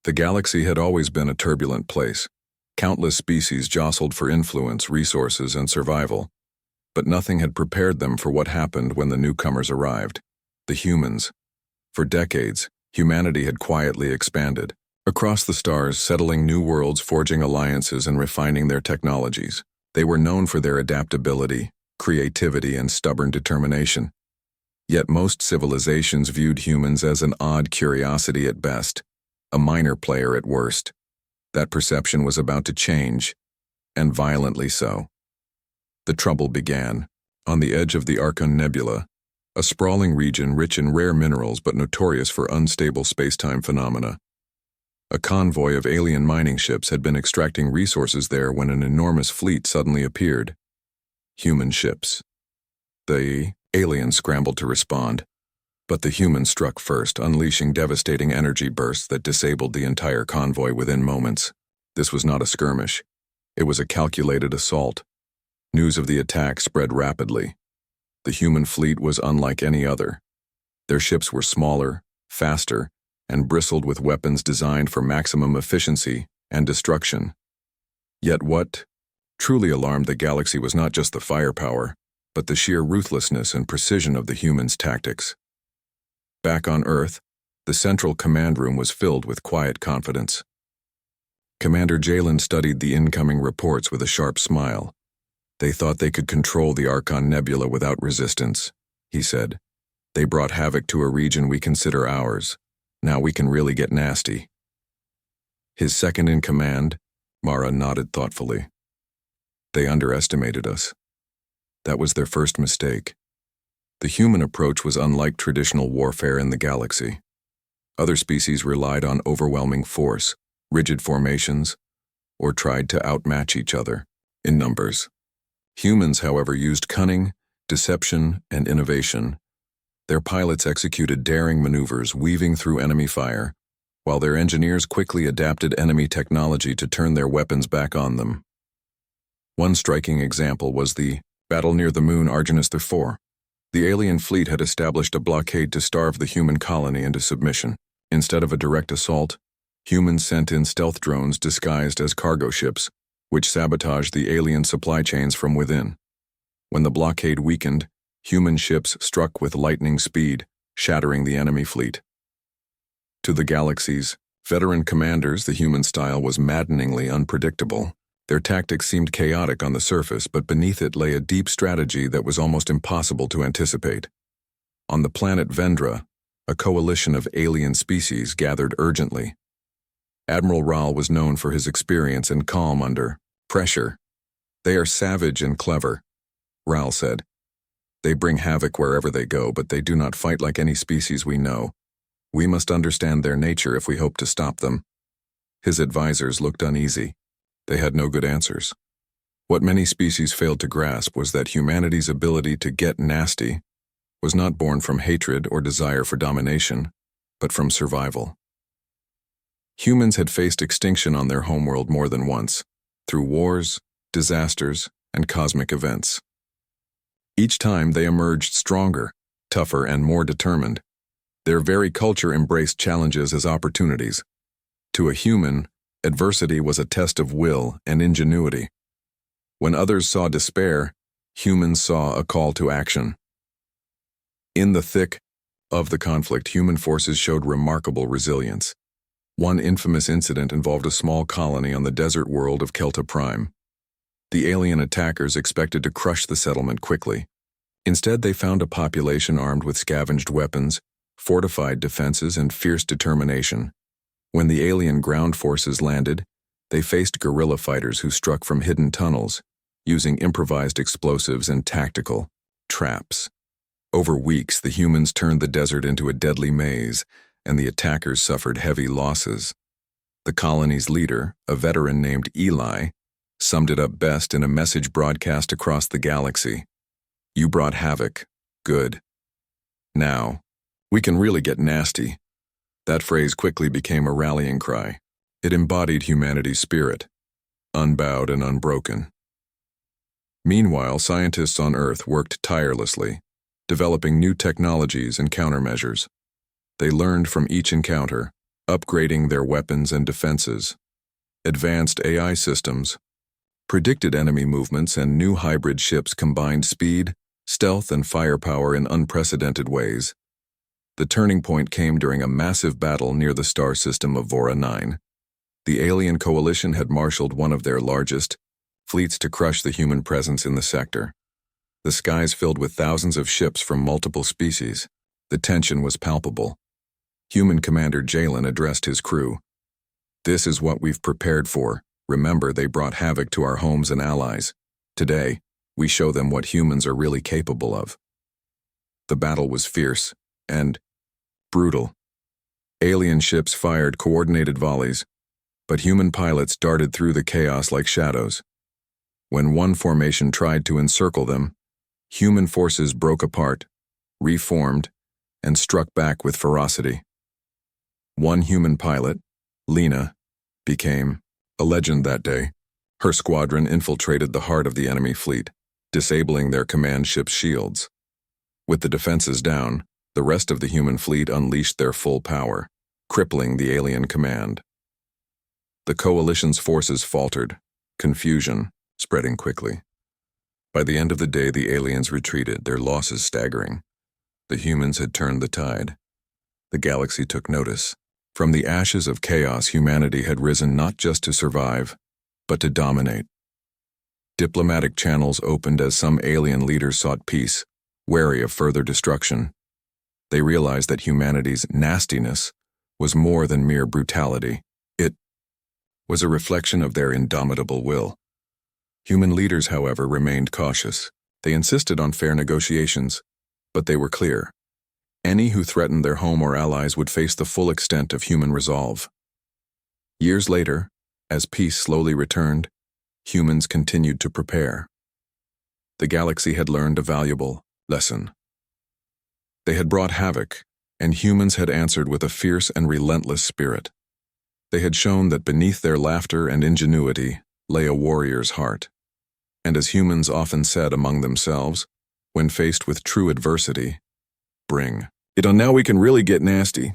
The galaxy had always been a turbulent place. Countless species jostled for influence, resources, and survival. But nothing had prepared them for what happened when the newcomers arrived. The humans. For decades, humanity had quietly expanded. Across the stars, settling new worlds, forging alliances, and refining their technologies. They were known for their adaptability, creativity, and stubborn determination. Yet most civilizations viewed humans as an odd curiosity at best, a minor player at worst. That perception was about to change, and violently so. The trouble began, on the edge of the Archon Nebula, a sprawling region rich in rare minerals but notorious for unstable space-time phenomena. A convoy of alien mining ships had been extracting resources there when an enormous fleet suddenly appeared. Human ships. The aliens scrambled to respond, but the humans struck first, unleashing devastating energy bursts that disabled the entire convoy within moments. This was not a skirmish. It was a calculated assault. News of the attack spread rapidly. The human fleet was unlike any other. Their ships were smaller, faster, and bristled with weapons designed for maximum efficiency and destruction. Yet what truly alarmed the galaxy was not just the firepower, but the sheer ruthlessness and precision of the humans' tactics. Back on Earth, the central command room was filled with quiet confidence. Commander Jalen studied the incoming reports with a sharp smile. They thought they could control the Archon Nebula without resistance, he said. They brought Havoc to a region we consider ours. Now we can really get nasty. His second-in-command, Mara, nodded thoughtfully. They underestimated us. That was their first mistake. The human approach was unlike traditional warfare in the galaxy. Other species relied on overwhelming force, rigid formations, or tried to outmatch each other in numbers. Humans, however, used cunning, deception, and innovation. Their pilots executed daring maneuvers, weaving through enemy fire, while their engineers quickly adapted enemy technology to turn their weapons back on them. One striking example was the battle near the moon Arginus IV. The alien fleet had established a blockade to starve the human colony into submission. Instead of a direct assault, humans sent in stealth drones disguised as cargo ships, which sabotaged the alien supply chains from within. When the blockade weakened, human ships struck with lightning speed, shattering the enemy fleet. To the galaxy's veteran commanders, the human style was maddeningly unpredictable. Their tactics seemed chaotic on the surface, but beneath it lay a deep strategy that was almost impossible to anticipate. On the planet Vendra, a coalition of alien species gathered urgently. Admiral Raal was known for his experience and calm under pressure. They are savage and clever, Raal said. They bring havoc wherever they go, but they do not fight like any species we know. We must understand their nature if we hope to stop them. His advisors looked uneasy. They had no good answers. What many species failed to grasp was that humanity's ability to get nasty was not born from hatred or desire for domination, but from survival. Humans had faced extinction on their homeworld more than once, through wars, disasters, and cosmic events. Each time they emerged stronger, tougher, and more determined. Their very culture embraced challenges as opportunities. To a human, adversity was a test of will and ingenuity. When others saw despair, humans saw a call to action. In the thick of the conflict, human forces showed remarkable resilience. One infamous incident involved a small colony on the desert world of Kelta Prime. The alien attackers expected to crush the settlement quickly. Instead, they found a population armed with scavenged weapons, fortified defenses, and fierce determination. When the alien ground forces landed, they faced guerrilla fighters who struck from hidden tunnels, using improvised explosives and tactical traps. Over weeks, the humans turned the desert into a deadly maze, and the attackers suffered heavy losses. The colony's leader, a veteran named Eli, summed it up best in a message broadcast across the galaxy. You brought havoc. Good. Now, we can really get nasty. That phrase quickly became a rallying cry. It embodied humanity's spirit, unbowed and unbroken. Meanwhile, scientists on Earth worked tirelessly, developing new technologies and countermeasures. They learned from each encounter, upgrading their weapons and defenses. Advanced AI systems, predicted enemy movements, and new hybrid ships combined speed, stealth, and firepower in unprecedented ways. The turning point came during a massive battle near the star system of Vora 9. The alien coalition had marshaled one of their largest fleets to crush the human presence in the sector. The skies filled with thousands of ships from multiple species. The tension was palpable. Human Commander Jalen addressed his crew. "This is what we've prepared for. Remember, they brought havoc to our homes and allies. Today, we show them what humans are really capable of." The battle was fierce and brutal. Alien ships fired coordinated volleys, but human pilots darted through the chaos like shadows. When one formation tried to encircle them, human forces broke apart, reformed, and struck back with ferocity. One human pilot, Lena, became a legend that day. Her squadron infiltrated the heart of the enemy fleet, disabling their command ship's shields. With the defenses down, the rest of the human fleet unleashed their full power, crippling the alien command. The coalition's forces faltered, confusion spreading quickly. By the end of the day, the aliens retreated, their losses staggering. The humans had turned the tide. The galaxy took notice. From the ashes of chaos, humanity had risen not just to survive, but to dominate. Diplomatic channels opened as some alien leaders sought peace, wary of further destruction. They realized that humanity's nastiness was more than mere brutality. It was a reflection of their indomitable will. Human leaders, however, remained cautious. They insisted on fair negotiations, but they were clear. Any who threatened their home or allies would face the full extent of human resolve. Years later, as peace slowly returned, humans continued to prepare. The galaxy had learned a valuable lesson. They had brought havoc, and humans had answered with a fierce and relentless spirit. They had shown that beneath their laughter and ingenuity lay a warrior's heart. And as humans often said among themselves, when faced with true adversity, bring it on. Now we can really get nasty.